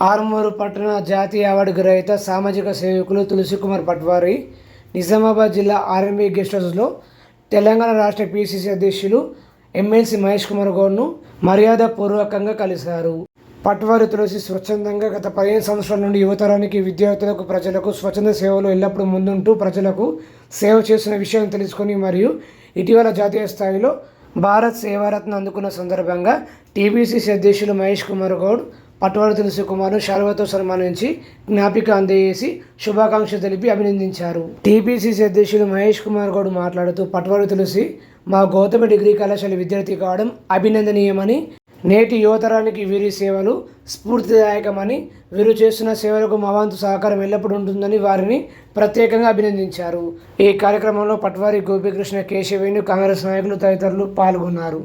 ఆరుమూరు పట్టణ జాతీయ అవార్డు గ్రహీత సామాజిక సేవకులు తులసికుమార్ పట్వారి నిజామాబాద్ జిల్లా ఆర్ఎంబీ గెస్ట్ హౌస్లో తెలంగాణ రాష్ట్ర పిసిసి అధ్యక్షులు ఎమ్మెల్సీ మహేష్ కుమార్ గౌడ్ను మర్యాదపూర్వకంగా కలిశారు. పట్వారి తులసి స్వచ్ఛందంగా గత 15 సంవత్సరాల నుండి యువతరానికి, విద్యార్థులకు, ప్రజలకు స్వచ్ఛంద సేవలో ఎల్లప్పుడూ ముందుంటూ ప్రజలకు సేవ చేస్తున్న విషయాన్ని తెలుసుకొని మరియు ఇటీవల జాతీయ స్థాయిలో భారత్ సేవారత్న అందుకున్న సందర్భంగా టీపీసీసీ అధ్యక్షులు మహేష్ కుమార్ గౌడ్ పట్వారి తులసి కుమార్ను శాలువాతో సన్మానించి జ్ఞాపిక అందజేసి శుభాకాంక్షలు తెలిపి అభినందించారు. టీపీసీసీ అధ్యక్షులు మహేష్ కుమార్ గౌడ్ మాట్లాడుతూ పట్వారి తులసి మా గౌతమ డిగ్రీ కళాశాల విద్యార్థి కావడం అభినందనీయమని, నేటి యువతరానికి వీరి సేవలు స్ఫూర్తిదాయకమని, వీరు చేస్తున్న సేవలకు మా వంతు సహకారం ఎల్లప్పుడూ ఉంటుందని వారిని ప్రత్యేకంగా అభినందించారు. ఈ కార్యక్రమంలో పట్వారి గోపీకృష్ణ, కేశవేణు, కాంగ్రెస్ నాయకులు తదితరులు పాల్గొన్నారు.